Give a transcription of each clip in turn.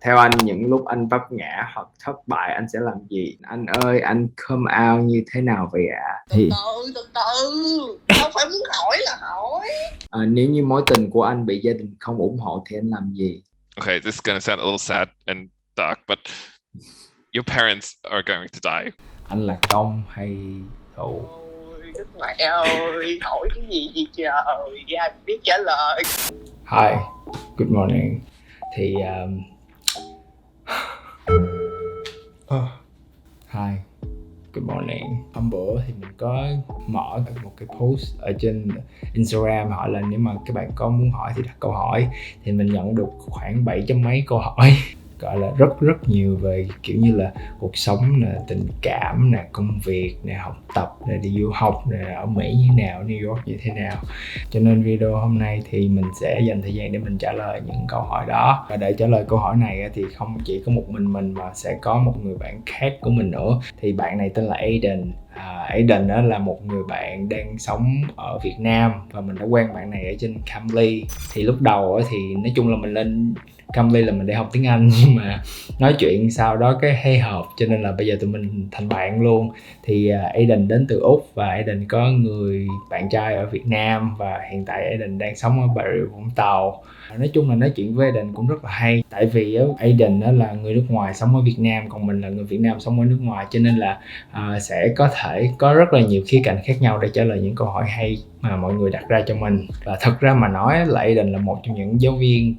Theo anh, những lúc anh vấp ngã hoặc thất bại anh sẽ làm gì? Anh ơi, anh come out như thế nào vậy ạ? Từ từ, không phải muốn hỏi là hỏi. Nếu như mối tình của anh bị gia đình không ủng hộ thì anh làm gì? Okay, this is gonna sound a little sad and dark, but your parents are going to die. Anh là công hay thủ? Ôi, Đức mẹ ơi, hỏi cái gì vậy trời, ai biết trả lời. Hi, good morning. Thì Hi, good morning. Hôm bữa thì mình có mở một cái post ở trên Instagram hỏi là nếu mà các bạn có muốn hỏi thì đặt câu hỏi, thì mình nhận được khoảng 7 mấy câu hỏi gọi là rất nhiều về kiểu như là cuộc sống nè, tình cảm nè, công việc nè, học tập nè, đi du học nè, ở Mỹ như thế nào, New York như thế nào. Cho nên video hôm nay thì mình sẽ dành thời gian để mình trả lời những câu hỏi đó. Và để trả lời câu hỏi này thì không chỉ có một mình mà sẽ có một người bạn khác của mình nữa. Thì bạn này tên là Aiden. Aiden đó là một người bạn đang sống ở Việt Nam và mình đã quen bạn này ở trên Cambly. Thì lúc đầu thì nói chung là mình lên Cambly là mình để học tiếng Anh, nhưng mà nói chuyện sau đó cái hay hợp, cho nên là bây giờ tụi mình thành bạn luôn. Thì Aiden đến từ Úc và Aiden có người bạn trai ở Việt Nam, và hiện tại Aiden đang sống ở Bà Rịa Vũng Tàu. Nói chung là nói chuyện với Aiden cũng rất là hay, tại vì Aiden là người nước ngoài sống ở Việt Nam, còn mình là người Việt Nam sống ở nước ngoài, cho nên là sẽ có thể có rất là nhiều khía cạnh khác nhau để trả lời những câu hỏi hay mà mọi người đặt ra cho mình. Và thật ra mà nói là Aiden là một trong những giáo viên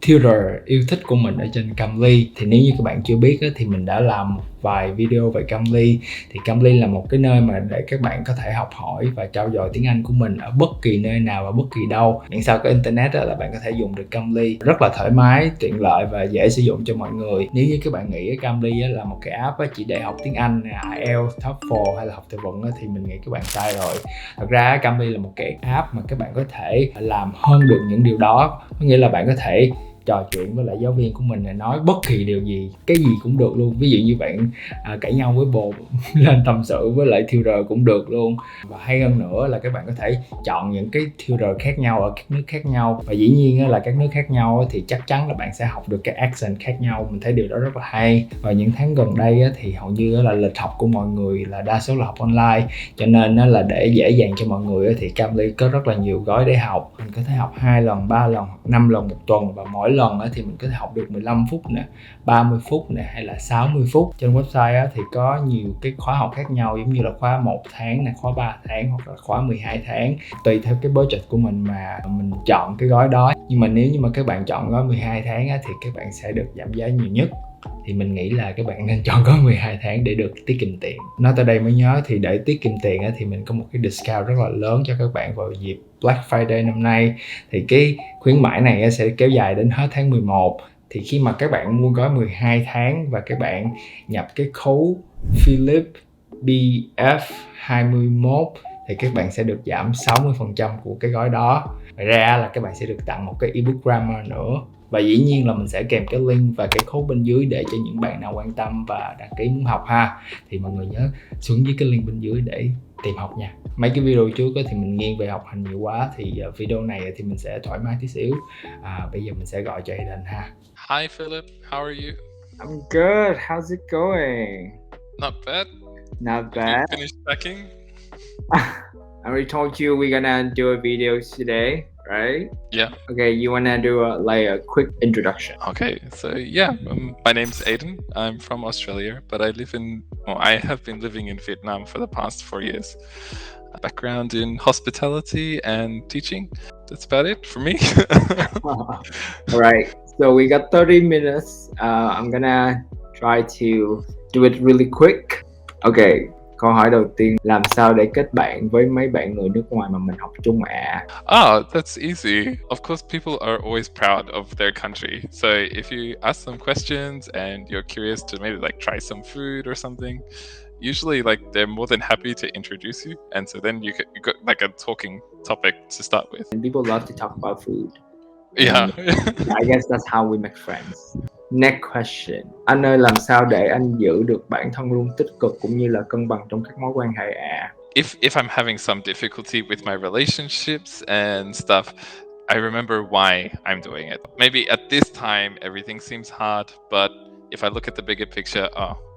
tutor yêu thích của mình ở trên Cambly. Thì nếu như các bạn chưa biết thì mình đã làm một vài video về Cambly. Thì Cambly là một cái nơi mà để các bạn có thể học hỏi và trau dồi tiếng Anh của mình ở bất kỳ nơi nào và bất kỳ đâu. Miễn sao có internet là bạn có thể dùng được Cambly. Rất là thoải mái, tiện lợi và dễ sử dụng cho mọi người. Nếu như các bạn nghĩ Cambly là một cái app chỉ để học tiếng Anh, IELTS, TOEFL hay là học từ vựng thì mình nghĩ các bạn sai rồi. Thật ra Cambly là một cái app mà các bạn có thể làm hơn được những điều đó. Có nghĩa là bạn có thể trò chuyện với lại giáo viên của mình, nói bất kỳ điều gì, cái gì cũng được luôn. Ví dụ như bạn cãi nhau với bồ lên tâm sự với lại tutor cũng được luôn. Và hay hơn nữa là các bạn có thể chọn những cái tutor khác nhau ở các nước khác nhau, và dĩ nhiên là các nước khác nhau thì chắc chắn là bạn sẽ học được cái accent khác nhau. Mình thấy điều đó rất là hay. Và những tháng gần đây thì hầu như là lịch học của mọi người là đa số là học online, cho nên là để dễ dàng cho mọi người thì Cambly có rất là nhiều gói để học. Mình có thể học 2 lần, 3 lần, 5 lần một tuần, và mỗi lần thì mình có thể học được 15 phút nè, 30 phút nè, hay là 60 phút. Trên website thì có nhiều cái khóa học khác nhau, giống như là khóa 1 tháng nè, khóa 3 tháng hoặc là khóa 12 tháng. Tùy theo cái budget của mình mà mình chọn cái gói đó. Nhưng mà nếu như mà các bạn chọn gói 12 tháng thì các bạn sẽ được giảm giá nhiều nhất. Thì mình nghĩ là các bạn nên chọn gói 12 tháng để được tiết kiệm tiền. Nói tới đây mới nhớ, thì để tiết kiệm tiền thì mình có một cái discount rất là lớn cho các bạn vào dịp Black Friday năm nay. Thì cái khuyến mãi này sẽ kéo dài đến hết tháng 11. Thì khi mà các bạn mua gói 12 tháng và các bạn nhập cái code Philip BF21 thì các bạn sẽ được giảm 60% của cái gói đó. Ngoài ra là các bạn sẽ được tặng một cái ebook grammar nữa. Và dĩ nhiên là mình sẽ kèm cái link và cái code bên dưới để cho những bạn nào quan tâm và đăng ký muốn học ha. Thì mọi người nhớ xuống dưới cái link bên dưới để tìm học nha. Mấy cái video trước thì mình nghiêng về học hành nhiều quá, thì video này thì mình sẽ thoải mái tí xíu. Bây giờ mình sẽ gọi cho Aiden ha. Hi Philip, how are you? I'm good. How's it going? Not bad. Not Have you bad. finished packing? I already told you we're gonna do a video today, right? Yeah. Okay, you wanna do a quick introduction? Okay, so yeah, my name's Aiden. I'm from Australia, but I have been living in Vietnam for the past 4 years. A background in hospitality and teaching. That's about it for me. All right, so we got 30 minutes. I'm gonna try to do it really quick. Okay, câu hỏi đầu tiên, làm sao để kết bạn với mấy bạn người nước ngoài mà mình học chung ạ? That's easy. Of course, people are always proud of their country. So if you ask them questions and you're curious to maybe try some food or something, usually they're more than happy to introduce you, and so then you got a talking topic to start with. And people love to talk about food. Yeah. I guess that's how we make friends. Next question. Anh ơi, làm sao để anh giữ được bản thân luôn tích cực cũng như là cân bằng trong các mối quan hệ ạ? If I'm having some difficulty with my relationships and stuff, I remember why I'm doing it. Maybe at this time everything seems hard, but if I look at the bigger picture,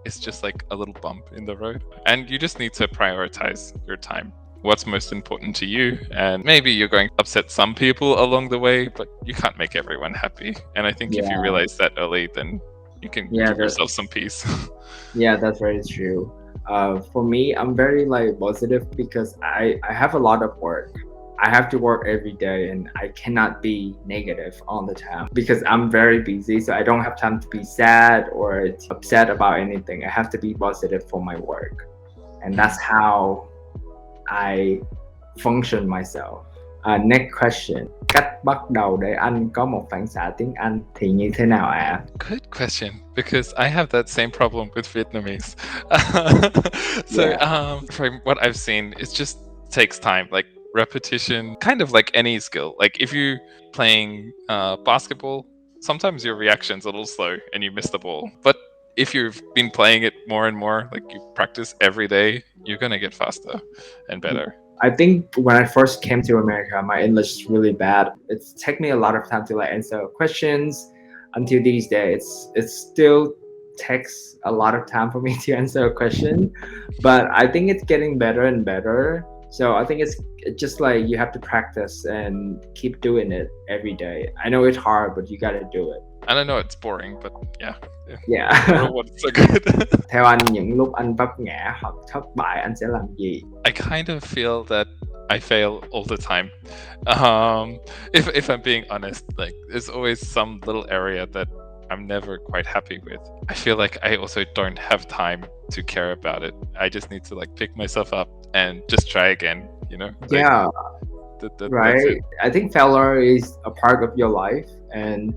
it's just like a little bump in the road. And you just need to prioritize your time. What's most important to you? And maybe you're going to upset some people along the way, but you can't make everyone happy. And I think if you Yeah. realize that early, then you can Yeah, give that- yourself some peace. Yeah, that's very true. For me, I'm very like positive because I have a lot of work. I have to work every day and I cannot be negative all the time because I'm very busy. So I don't have time to be sad or upset about anything. I have to be positive for my work. And that's how I function myself. Next question. Cách bắt đầu để anh có một phản xạ tiếng Anh thì như thế nào ạ? Good question, because I have that same problem with Vietnamese. So, from what I've seen, it just takes time, like repetition, kind of like any skill. Like if you're playing basketball, sometimes your reaction's a little slow and you miss the ball. But if you've been playing it more and more, like you practice every day, you're gonna get faster and better. I think when I first came to America, my English is really bad. It's taken me a lot of time to like answer questions. Until these days, it still takes a lot of time for me to answer a question, but I think it's getting better and better. So I think it's just like you have to practice and keep doing it every day. I know it's hard, but you gotta do it. And I know it's boring, but yeah. Yeah. What's so good? Theo anh, những lúc anh vấp ngã hoặc thất bại, anh sẽ làm gì? I kind of feel that I fail all the time. If I'm being honest, like there's always some little area that I'm never quite happy with. I feel like I also don't have time to care about it. I just need to like pick myself up and just try again, you know? Like, Yeah, that's right. it. I think failure is a part of your life, and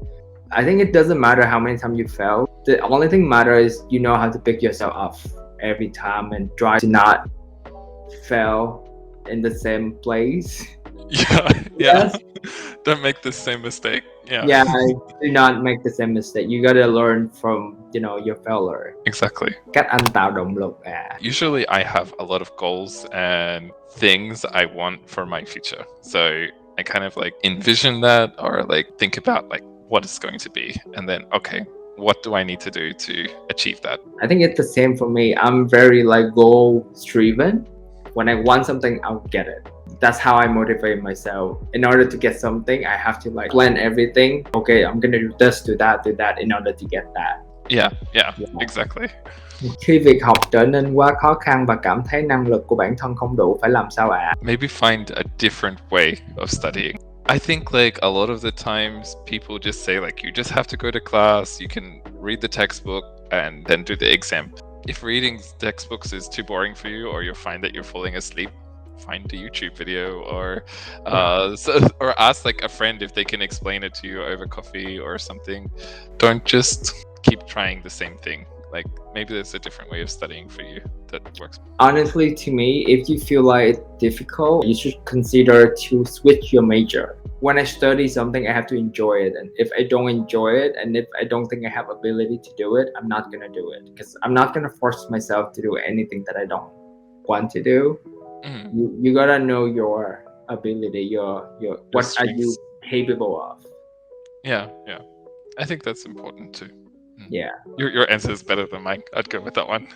I think it doesn't matter how many times you fail. The only thing matters is you know how to pick yourself up every time and try to not fail in the same place. Yeah. Yes. Don't make the same mistake. Yeah. Yeah, do not make the same mistake. You gotta learn from your failure. Exactly. Cách anh tạo động lực à? Usually I have a lot of goals and things I want for my future. So I kind of like envision that or like think about like what it's going to be. And then, okay, what do I need to do to achieve that? I think it's the same for me. I'm very like goal driven. When I want something, I'll get it. That's how I motivate myself. In order to get something, I have to like plan everything. Okay, I'm gonna do this, do that in order to get that. Yeah, Yeah. exactly. Khi việc học trở nên quá khó khăn và cảm thấy năng lực của bản thân không đủ, phải làm sao ạ? Maybe find a different way of studying. I think like a lot of the times people just say like you just have to go to class, you can read the textbook and then do the exam. If reading textbooks is too boring for you or you find that you're falling asleep, find a YouTube video or or ask like a friend if they can explain it to you over coffee or something. Don't just keep trying the same thing. Like maybe there's a different way of studying for you that works. Honestly, to me, if you feel like it's difficult, you should consider to switch your major. When I study something, I have to enjoy it. And if I don't enjoy it, and if I don't think I have ability to do it, I'm not gonna do it. Because I'm not gonna force myself to do anything that I don't want to do. Mhm. You gotta know your ability, your what are you strengths. capable of. Yeah. I think that's important too. Yeah. Your answer is better than mine. I'd go with that one.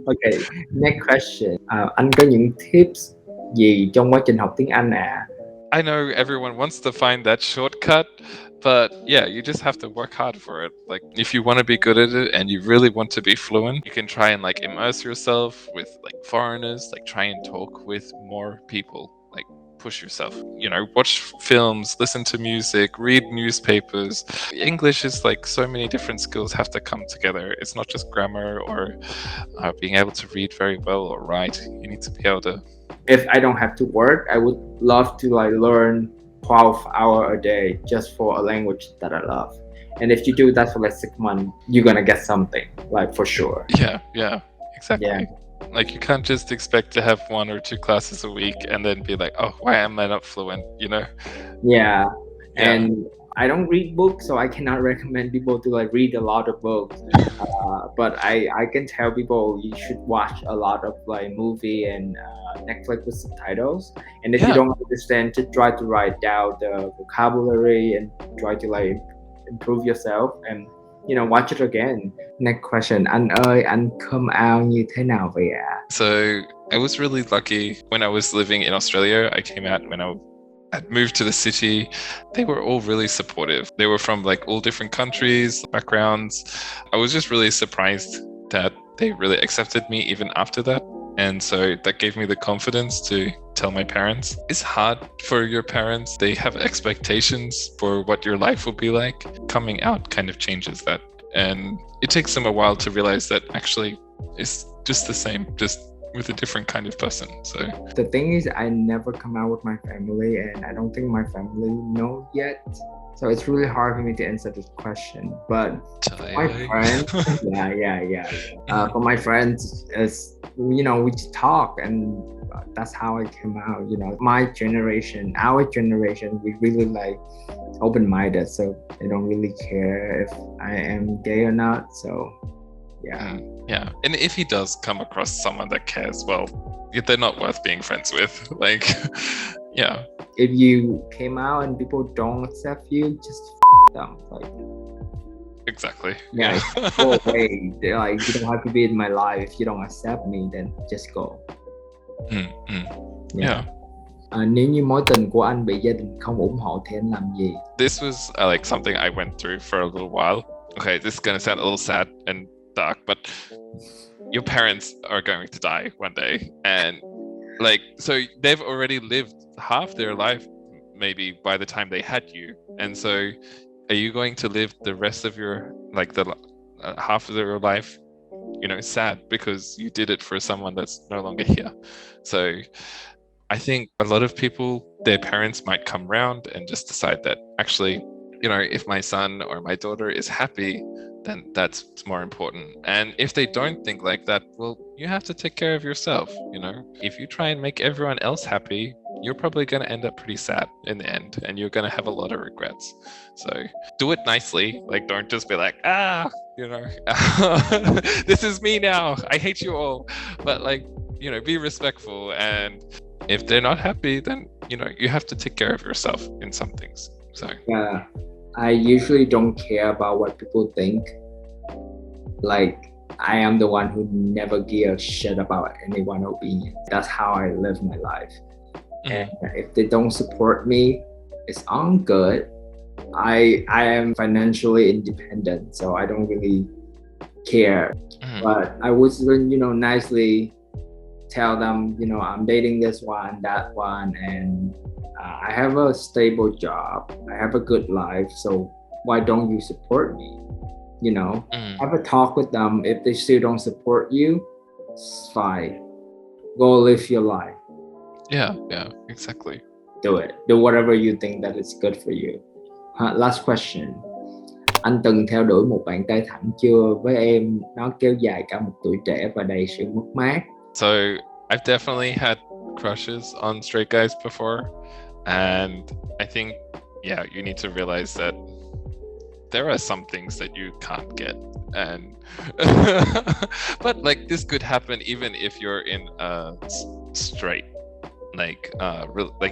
Okay, next question. Anh có những tips gì trong quá trình học tiếng Anh ạ? I know everyone wants to find that shortcut, but yeah, you just have to work hard for it. Like if you want to be good at it and you really want to be fluent, you can try and like immerse yourself with like foreigners, like try and talk with more people, like push yourself. Watch films, listen to music, read newspapers. English is like so many different skills have to come together. It's not just grammar or being able to read very well or write. You need to be able to. If I don't have to work, I would love to like learn 12 hours a day just for a language that I love. And if you do that for like 6 months, you're gonna get something, like for sure. Yeah, exactly. Yeah. Like you can't just expect to have 1 or 2 classes a week and then be like, oh, why am I not fluent? Yeah. Yeah. And I don't read books, so I cannot recommend people to like read a lot of books. But I can tell people you should watch a lot of like movie and Netflix with subtitles. And if you Yeah. don't understand, to try to write down the vocabulary and try to like improve yourself and watch it again. Next question. Anh ơi, anh come out như thế nào vậy ạ? So I was really lucky when I was living in Australia. I came out when I had moved to the city. They were all really supportive. They were from like all different countries, backgrounds. I was just really surprised that they really accepted me even after that. And so that gave me the confidence to tell my parents. It's hard for your parents. They have expectations for what your life will be like. Coming out kind of changes that. And it takes them a while to realize that actually it's just the same, just with a different kind of person. So The thing is, I never come out with my family, and I don't think my family know yet. So it's really hard for me to answer this question. But my friends, yeah. For my friends, is we just talk, and that's how I came out. My generation, our generation, we really like open-minded, so they don't really care if I am gay or not. So yeah. Yeah. And if he does come across someone that cares, well, they're not worth being friends with. Like, yeah. If you came out and people don't accept you, just them. Like, Exactly. yeah, go away. They're like, you don't have to be in my life. If you don't accept me, then just go. Yeah. Nếu như mối tình của anh bị gia đình không ủng hộ thì anh làm gì? This was like something I went through for a little while. Okay, this is going to sound a little sad and dark, but your parents are going to die one day. And like, so they've already lived half their life, maybe by the time they had you. And so are you going to live the rest of your, like the half of your life, sad because you did it for someone that's no longer here? So I think a lot of people, their parents might come round and just decide that actually, if my son or my daughter is happy, then that's more important. And if they don't think like that, well, you have to take care of yourself. If you try and make everyone else happy, you're probably going to end up pretty sad in the end, and you're going to have a lot of regrets. So do it nicely. Like, don't just be like, this is me now, I hate you all. But like, be respectful. And if they're not happy, then you have to take care of yourself in some things. So yeah, I usually don't care about what people think. Like, I am the one who never give a shit about anyone's opinion. That's how I live my life. And if they don't support me, it's all good. I am financially independent, so I don't really care. But I would, nicely tell them, I'm dating this one, that one, and I have a stable job. I have a good life. So why don't you support me? Have a talk with them. If they still don't support you, it's fine. Go live your life. Yeah, exactly. Do it. Do whatever you think that is good for you. Last question. Anh từng theo đuổi một bạn trai thẳng chưa? Với em, nó kéo dài cả một tuổi trẻ và đầy sự mất mát. So I've definitely had crushes on straight guys before. And I think, you need to realize that there are some things that you can't get. And but like, this could happen even if you're in a straight, like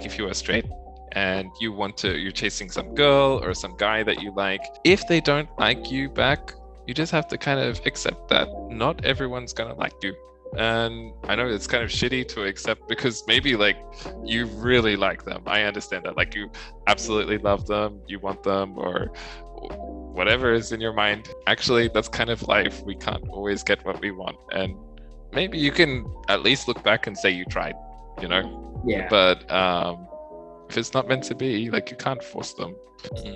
if you are straight and you're chasing some girl or some guy that you like. If they don't like you back, you just have to kind of accept that not everyone's gonna like you. And I know it's kind of shitty to accept, because maybe like you really like them. I understand that, like, you absolutely love them, you want them, or whatever is in your mind. Actually, that's kind of life. We can't always get what we want, and maybe you can at least look back and say you tried, Yeah. But if it's not meant to be, like, you can't force them.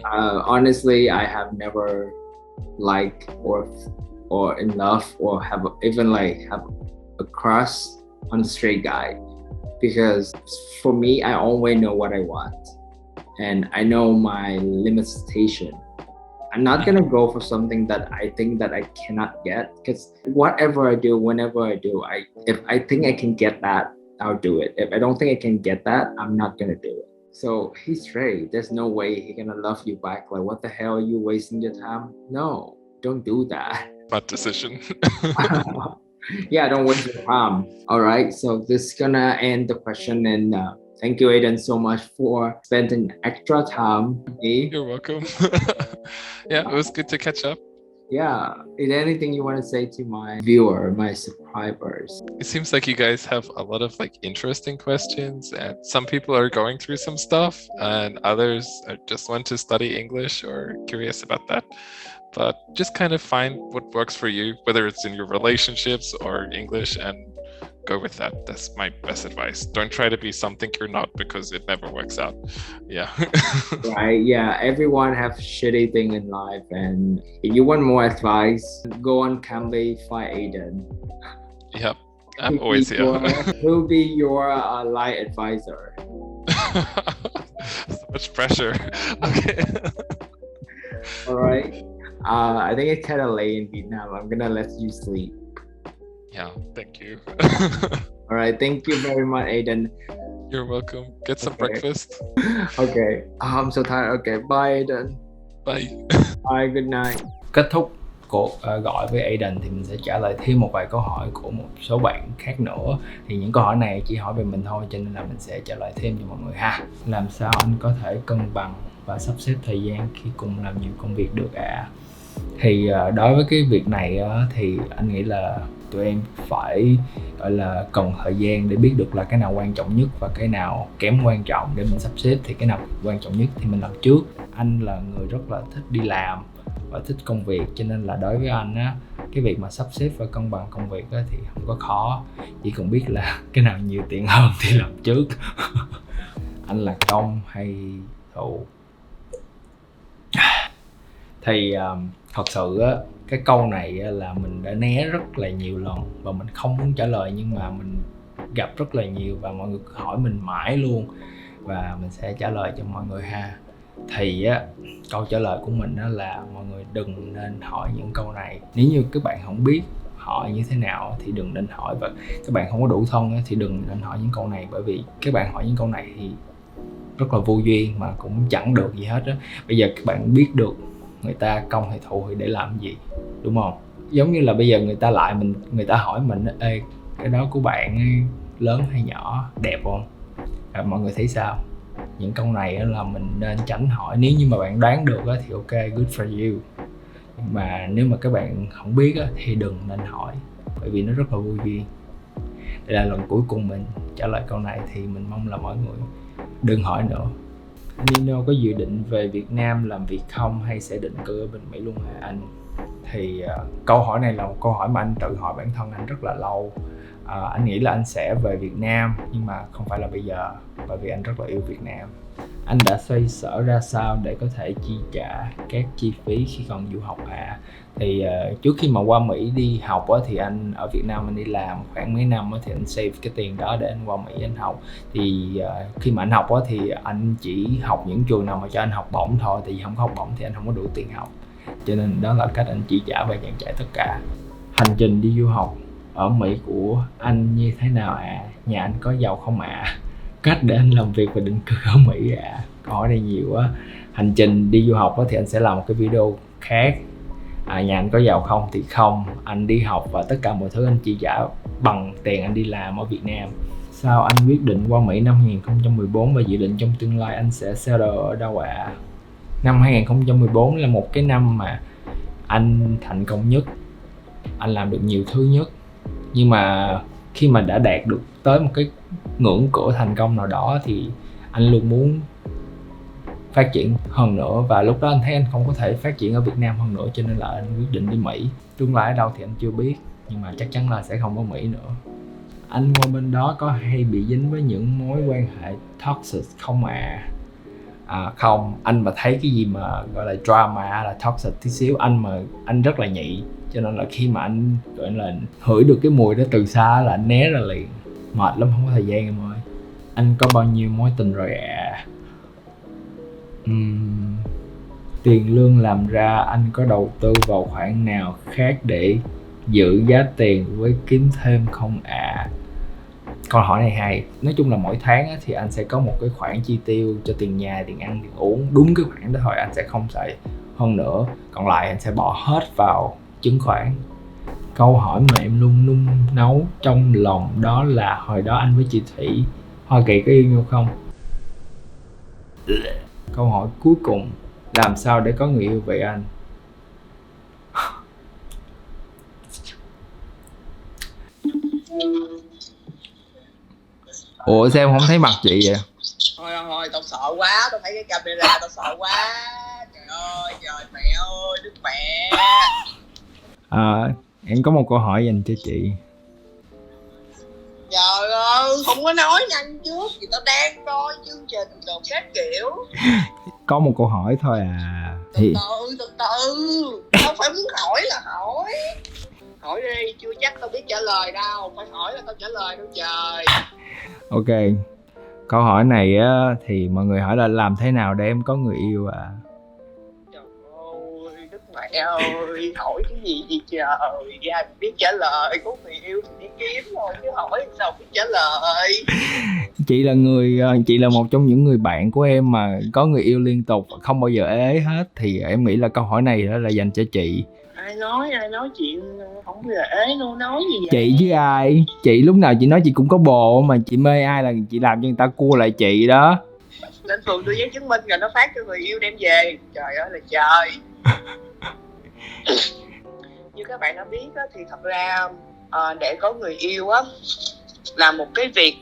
Honestly, I have never liked or in love or have a crush on a straight guy, because for me, I always know what I want and I know my limitation. I'm not gonna go for something that I think that I cannot get, because whatever I do, whenever I do, if I think I can get that, I'll do it. If I don't think I can get that, I'm not gonna do it. So he's straight. There's no way he's gonna love you back. Like, what the hell are you wasting your time? No, don't do that. Smart decision. Yeah, don't waste your time. All right, so this is gonna end the question, and thank you, Aiden, so much for spending extra time with me. You're welcome. Yeah, it was good to catch up. Yeah, is there anything you want to say to my viewer, my subscribers? It seems like you guys have a lot of like interesting questions, and some people are going through some stuff, and others just want to study English or curious about that. But just kind of find what works for you, whether it's in your relationships or English, and go with that. That's my best advice. Don't try to be something you're not, because it never works out. Yeah. Right, yeah, everyone have shitty thing in life, and if you want more advice, go on Cambly, find Aiden. Yep. I'm always here. He'll be your life advisor. So much pressure. Okay. All right. I think it's kind of late in Vietnam. I'm gonna let you sleep. Yeah, thank you. All right, thank you very much, Aiden. You're welcome. Get some Okay. breakfast. Okay, I'm so tired. Okay, bye, Aiden. Bye. Bye, good night. Kết thúc cuộc gọi với Aiden thì mình sẽ trả lời thêm một vài câu hỏi của một số bạn khác nữa. Thì những câu hỏi này chỉ hỏi về mình thôi, cho nên là mình sẽ trả lời thêm cho mọi người ha. Làm sao anh có thể cân bằng và sắp xếp thời gian khi cùng làm nhiều công việc được ạ? Thì đối với cái việc này thì anh nghĩ là tụi em phải gọi là cần thời gian để biết được là cái nào quan trọng nhất và cái nào kém quan trọng để mình sắp xếp. Thì cái nào quan trọng nhất thì mình làm trước. Anh là người rất là thích đi làm và thích công việc, cho nên là đối với anh á, cái việc mà sắp xếp và cân bằng công việc á, thì không có khó, chỉ cần biết là cái nào nhiều tiền hơn thì làm trước. Anh là công hay thụ? Thì thật sự á, cái câu này là mình đã né rất là nhiều lần và mình không muốn trả lời, nhưng mà mình gặp rất là nhiều và mọi người hỏi mình mãi luôn, và mình sẽ trả lời cho mọi người ha. Thì á, câu trả lời của mình á là mọi người đừng nên hỏi những câu này. Nếu như các bạn không biết hỏi như thế nào thì đừng nên hỏi, và các bạn không có đủ thân á, thì đừng nên hỏi những câu này, bởi vì các bạn hỏi những câu này thì rất là vô duyên mà cũng chẳng được gì hết á. Bây giờ các bạn biết được người ta công hay thụ thì để làm gì, đúng không? Giống như là bây giờ người ta hỏi mình: ê, cái đó của bạn ấy, lớn hay nhỏ, đẹp không? Mọi người thấy sao? Những câu này là mình nên tránh hỏi. Nếu như mà bạn đoán được thì ok, good for you. Mà nếu mà các bạn không biết thì đừng nên hỏi, bởi vì nó rất là vô duyên. Đây là lần cuối cùng mình trả lời câu này, thì mình mong là mọi người đừng hỏi nữa. Nino có dự định về Việt Nam làm việc không, hay sẽ định cư ở bên Mỹ luôn hả anh? Thì câu hỏi này là một câu hỏi mà anh tự hỏi bản thân anh rất là lâu. Anh nghĩ là anh sẽ về Việt Nam, nhưng mà không phải là bây giờ, bởi vì anh rất là yêu Việt Nam. Anh đã xoay sở ra sao để có thể chi trả các chi phí khi còn du học ạ? Thì trước khi mà qua Mỹ đi học thì anh ở Việt Nam anh đi làm khoảng mấy năm thì anh save cái tiền đó để anh qua Mỹ anh học. Thì khi mà anh học thì anh chỉ học những trường nào mà cho anh học bổng thôi, tại vì không có học bổng thì anh không có đủ tiền học, cho nên đó là cách anh chi trả và trang trải tất cả. Hành trình đi du học ở Mỹ của anh như thế nào ạ? Nhà anh có giàu không ạ? Cách để anh làm việc và định cư ở Mỹ ạ? Câu hỏi này nhiều quá. Hành trình đi du học thì anh sẽ làm một cái video khác. Nhà anh có giàu không? Thì không. Anh đi học và tất cả mọi thứ anh chi trả bằng tiền anh đi làm ở Việt Nam. Sao anh quyết định qua Mỹ năm 2014 và dự định trong tương lai anh sẽ settle ở đâu ạ? Năm 2014 là một cái năm mà anh thành công nhất, anh làm được nhiều thứ nhất. Nhưng mà khi mà đã đạt được tới một cái ngưỡng cửa thành công nào đó thì anh luôn muốn phát triển hơn nữa, và lúc đó anh thấy anh không có thể phát triển ở Việt Nam hơn nữa, cho nên là anh quyết định đi Mỹ. Tương lai ở đâu thì anh chưa biết, nhưng mà chắc chắn là sẽ không có Mỹ nữa. Anh qua bên đó có hay bị dính với những mối quan hệ toxic không ạ? Không, anh mà thấy cái gì mà gọi là drama là toxic tí xíu, anh rất là nhạy, cho nên là khi mà anh gọi là hửi được cái mùi đó từ xa là anh né ra liền. Mệt lắm, không có thời gian em ơi. Anh có bao nhiêu mối tình rồi ạ? Tiền lương làm ra anh có đầu tư vào khoản nào khác để giữ giá tiền với kiếm thêm không ạ? Câu hỏi này hay. Nói chung là mỗi tháng á, thì anh sẽ có một cái khoản chi tiêu cho tiền nhà, tiền ăn, tiền uống. Đúng cái khoản đó thôi, anh sẽ không xài hơn nữa. Còn lại anh sẽ bỏ hết vào chứng khoán. Câu hỏi mà em luôn nung nấu trong lòng đó là hồi đó anh với chị Thủy Hoa Kỳ có yêu nhau không? Câu hỏi cuối cùng, làm sao để có người yêu vậy anh? Ủa sao em không thấy mặt chị vậy? Thôi tao sợ quá, tao thấy cái camera tao sợ quá. Trời ơi, trời mẹ ơi, đức mẹ. Em có một câu hỏi dành cho chị. Trời ơi, không có nói nhanh trước thì tao đang coi chương trình đồ các kiểu. Có một câu hỏi thôi à. Từ từ, tao phải muốn hỏi là hỏi. Hỏi đi, chưa chắc tao biết trả lời đâu. Phải hỏi là tao trả lời đâu trời. Ok. Câu hỏi này á, thì mọi người hỏi là làm thế nào để em có người yêu à? Trời ơi, đức mẹ ơi, hỏi cái gì vậy trời. Ra biết trả lời, có người yêu thì đi kiếm thôi. Chứ hỏi sao biết trả lời. Chị là một trong những người bạn của em mà có người yêu liên tục, không bao giờ ế hết. Thì em nghĩ là câu hỏi này đó là dành cho chị. Ai nói chuyện không bao giờ ế luôn, nói gì vậy? Chị chứ ai? Chị lúc nào chị nói chị cũng có bồ, mà chị mê ai là chị làm cho người ta cua lại chị đó. Lên phường đưa giấy chứng minh rồi nó phát cho người yêu đem về. Trời ơi là trời. Như các bạn đã biết á, thì thật ra để có người yêu á là một cái việc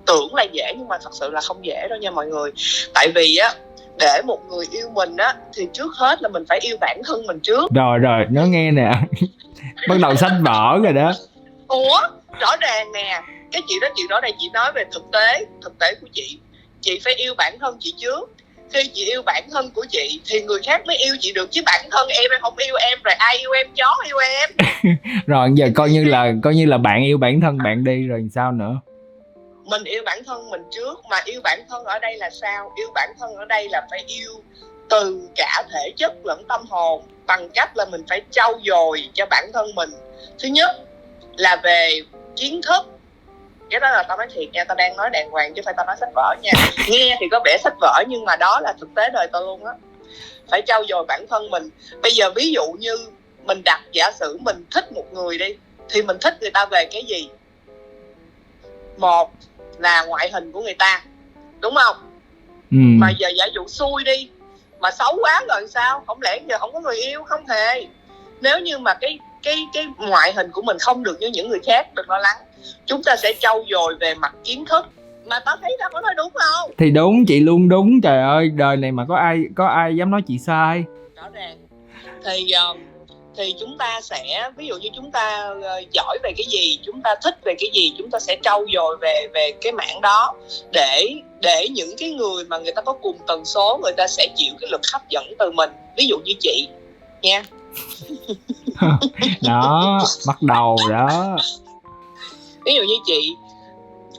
tưởng là dễ nhưng mà thật sự là không dễ đâu nha mọi người. Tại vì á, để một người yêu mình á thì trước hết là mình phải yêu bản thân mình trước. Rồi nó nghe nè. Bắt đầu sách vở rồi đó. Ủa, rõ ràng nè. Cái chuyện đó đây chị nói về thực tế của chị. Chị phải yêu bản thân chị trước. Khi chị yêu bản thân của chị thì người khác mới yêu chị được, chứ bản thân em không yêu em rồi ai yêu em, chó yêu em. Rồi giờ coi như là bạn yêu bản thân bạn đi rồi sao nữa? Mình yêu bản thân mình trước. Mà yêu bản thân ở đây là sao? Yêu bản thân ở đây là phải yêu từ cả thể chất lẫn tâm hồn, bằng cách là mình phải trau dồi cho bản thân mình. Thứ nhất là về kiến thức. Cái đó là tao nói thiệt nha, tao đang nói đàng hoàng chứ phải tao nói sách vở nha. Nghe thì có vẻ sách vở nhưng mà đó là thực tế đời tao luôn á. Phải trau dồi bản thân mình. Bây giờ ví dụ như mình đặt giả sử mình thích một người đi, thì mình thích người ta về cái gì? Một là ngoại hình của người ta, đúng không? Mà giờ giả dụ xui đi, mà xấu quá rồi sao? Không lẽ giờ không có người yêu? Không hề. Nếu như mà cái ngoại hình của mình không được như những người khác, đừng lo lắng. Chúng ta sẽ trau dồi về mặt kiến thức. Mà tao thấy tao có nói đúng không? Thì đúng, chị luôn đúng. Trời ơi, đời này mà có ai dám nói chị sai. Rõ ràng. Thì chúng ta sẽ, ví dụ như chúng ta giỏi về cái gì, chúng ta thích về cái gì, chúng ta sẽ trau dồi về cái mảng đó, để những cái người mà người ta có cùng tần số, người ta sẽ chịu cái lực hấp dẫn từ mình. Ví dụ như chị nha. Đó, bắt đầu đó. Ví dụ như chị,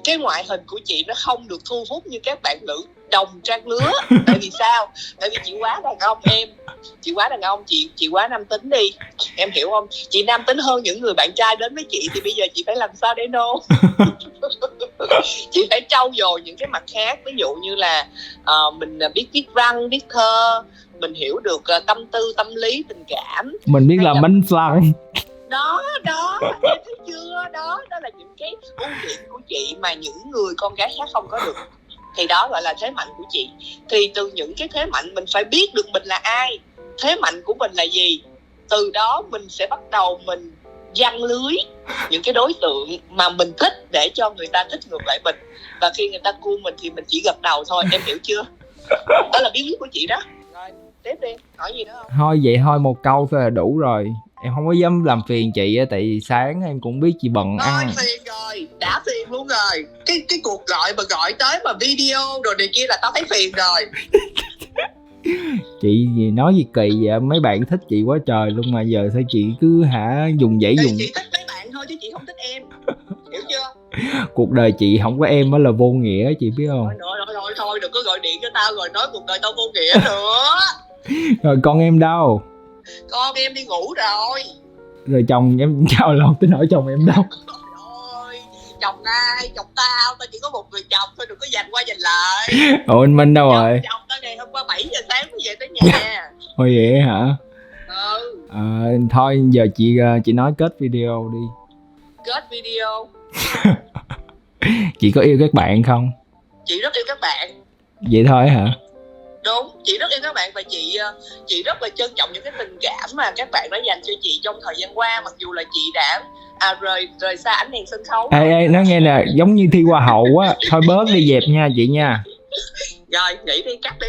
cái ngoại hình của chị nó không được thu hút như các bạn nữ đồng trang lứa. Tại vì sao? Tại vì chị quá đàn ông em. Chị quá đàn ông, chị quá nam tính đi. Em hiểu không? Chị nam tính hơn những người bạn trai đến với chị, thì bây giờ chị phải làm sao để nô? Chị phải trau dồi những cái mặt khác. Ví dụ như là mình biết viết văn, viết thơ, mình hiểu được tâm tư, tâm lý, tình cảm. Mình biết làm bánh flan. Đó, em thấy chưa? Đó là những cái ưu điểm của chị mà những người con gái khác không có được. Thì đó gọi là thế mạnh của chị. Thì từ những cái thế mạnh mình phải biết được mình là ai, thế mạnh của mình là gì. Từ đó mình sẽ bắt đầu mình giăng lưới những cái đối tượng mà mình thích, để cho người ta thích ngược lại mình. Và khi người ta cua mình thì mình chỉ gật đầu thôi, em hiểu chưa? Đó là bí quyết của chị đó. Rồi, tiếp đi, hỏi gì nữa không? Thôi vậy thôi, một câu thôi là đủ rồi. Em không có dám làm phiền chị á, tại vì sáng em cũng biết chị bận ăn. Thôi phiền rồi, đã phiền luôn rồi. Cái cuộc gọi mà gọi tới mà video rồi này kia là tao thấy phiền rồi. Chị gì nói gì kỳ vậy? Mấy bạn thích chị quá trời luôn mà giờ sao chị cứ dùng dãy dùng. Chị thích mấy bạn thôi chứ chị không thích em. Hiểu chưa? Cuộc đời chị không có em á là vô nghĩa, chị biết không? Thôi đừng có gọi điện cho tao rồi nói cuộc đời tao vô nghĩa nữa. Rồi con em đâu? Con em đi ngủ rồi. Rồi chồng em chào lòng, tính hỏi chồng em đâu? Trời ơi, chồng ai, chồng tao chỉ có một người chồng thôi, đừng có giành qua giành lại. Ủa anh Minh đâu rồi? Chồng tao ngày hôm qua 7 giờ sáng mới về tới nhà. Ôi vậy hả? Ừ. Thôi giờ chị nói kết video đi. Kết video. Chị có yêu các bạn không? Chị rất yêu các bạn. Vậy thôi hả? Đúng, chị rất yêu các bạn và chị rất là trân trọng những cái tình cảm mà các bạn đã dành cho chị trong thời gian qua, mặc dù là chị đã rời xa ánh đèn sân khấu. Ê, nói nghe nè, giống như thi hoa hậu á, thôi bớt đi dẹp nha chị nha. Rồi, nghỉ đi, cắt đi.